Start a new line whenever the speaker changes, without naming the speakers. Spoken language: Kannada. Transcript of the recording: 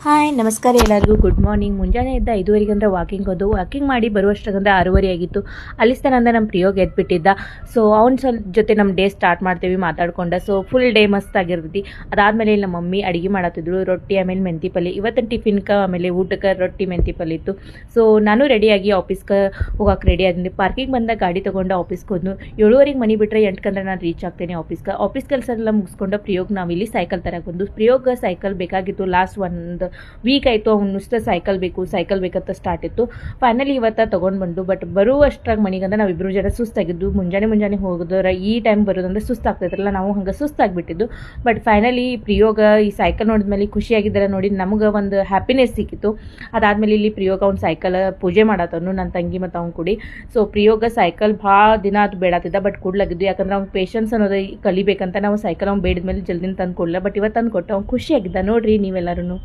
ಹಾಯ್ ನಮಸ್ಕಾರ ಎಲ್ಲರಿಗೂ ಗುಡ್ ಮಾರ್ನಿಂಗ್. ಮುಂಜಾನೆ ಎದ್ದ 5:30 ಅಂದ್ರೆ ವಾಕಿಂಗ್ ಮಾಡಿ ಬರುವಷ್ಟರಿಂದ 6:30 ಆಗಿತ್ತು. ಅಲ್ಲಿಸ್ತಾನಂದ ನಮ್ಮ ಪ್ರಿಯೋಗ ಎದ್ಬಿಟ್ಟಿದ್ದ. ಸೊ ಅವ್ನ ಜೊತೆ ನಮ್ಮ ಡೇ ಸ್ಟಾರ್ಟ್ ಮಾಡ್ತೀವಿ ಮಾತಾಡ್ಕೊಂಡ. ಸೊ ಫುಲ್ ಡೇ ಮಸ್ತ್ ಆಗಿರ್ತೈತಿ. ಅದಾದಮೇಲೆ ನಮ್ಮ ಮಮ್ಮಿ ಅಡುಗೆ ಮಾಡತ್ತಿದ್ರು, ರೊಟ್ಟಿ ಆಮೇಲೆ ಮೆಂತಿ ಪಲ್ಯ. ಇವತ್ತಿನ ಟಿಫಿನ್ಗೆ ಆಮೇಲೆ ಊಟಕ್ಕೆ ರೊಟ್ಟಿ ಮೆಂತಿ ಪಲ್ಯ ಇತ್ತು. ಸೊ ನಾನು ರೆಡಿಯಾಗಿ ಆಫೀಸ್ಗೆ ಹೋಗಕ್ಕೆ ರೆಡಿ ಆಗಿದ್ದೀನಿ. ಪಾರ್ಕಿಂಗ್ ಬಂದಾಗ ಗಾಡಿ ತೊಗೊಂಡು ಆಫೀಸ್ಗೆ ಹೋದ್ನು. 7:30ಗೆ ಮನೆ ಬಿಟ್ಟರೆ 8 ನಾನು ರೀಚ್ ಆಗ್ತೇನೆ ಆಫೀಸ್ ಕೆಲಸ ಎಲ್ಲ ಮುಗಿಸ್ಕೊಂಡು ಪ್ರಿಯೋಗ್ ನಾವಿಲ್ಲಿ ಸೈಕಲ್ ತರಕ್ಕೆ ಬಂದು. ಪ್ರಿಯೋಗ ಸೈಕಲ್ ಬೇಕಾಗಿತ್ತು. ಲಾಸ್ಟ್ ಒಂದು ವೀಕ್ ಆಯಿತು ಅವ್ನು ಸೈಕಲ್ ಬೇಕಂತ ಸ್ಟಾರ್ಟ್ ಇತ್ತು. ಫೈನಲಿ ಇವತ್ತು ತೊಗೊಂಡು ಬಂದು. ಬಟ್ ಬರುವಷ್ಟ್ರಾಗ ಮನೆಗಂದ್ರೆ ನಾವಿಬ್ಬರು ಜನ ಸುಸ್ತಾಗಿದ್ದು. ಮುಂಜಾನೆ ಹೋಗಿದ್ರೆ ಈ ಟೈಮ್ ಬರೋದಂದ್ರೆ ಸುಸ್ತಾಗ್ತೈತ್ರಲ್ಲ, ನಾವು ಹಂಗೆ ಸುಸ್ತಾಗಿಬಿಟ್ಟಿದ್ದು. ಬಟ್ ಫೈನಲಿ ಪ್ರಿಯೋಗ ಈ ಸೈಕಲ್ ನೋಡಿದ್ಮೇಲೆ ಖುಷಿಯಾಗಿದ್ದಾರೆ ನೋಡಿ, ನಮ್ಗೆ ಒಂದು ಹ್ಯಾಪಿನೆಸ್ ಸಿಕ್ಕಿತ್ತು. ಅದಾದಮೇಲೆ ಇಲ್ಲಿ ಪ್ರಿಯೋಗ ಅವ್ನು ಸೈಕಲ್ ಪೂಜೆ ಮಾಡತ್ತವನು, ನನ್ನ ತಂಗಿ ಮತ್ತು ಅವ್ನು ಕೂಡಿ. ಸೊ ಪ್ರಿಯೋಗ ಸೈಕಲ್ ಭಾಳ ದಿನ ಅದು ಬೇಡತ್ತಿದ್ದ, ಬಟ್ ಕೊಡ್ಲಾಗಿದ್ದು. ಯಾಕಂದ್ರೆ ಅವ್ನು ಪೇಷನ್ಸ್ ಅನ್ನೋದು ಕಲಿಬೇಕಂತ ನಾವು ಸೈಕಲ್ ಅವ್ನು ಬೇಡಿದ್ಮೇಲೆ ಜಲ್ದಿನ ತಂದು ಕೊಡಲ್ಲ. ಬಟ್ ಇವತ್ತು ತಂದು ಕೊಟ್ಟು ಅವ್ನು ಖುಷಿಯಾಗಿದ್ದ ನೋಡ್ರಿ ನೀವೆಲ್ಲರೂ.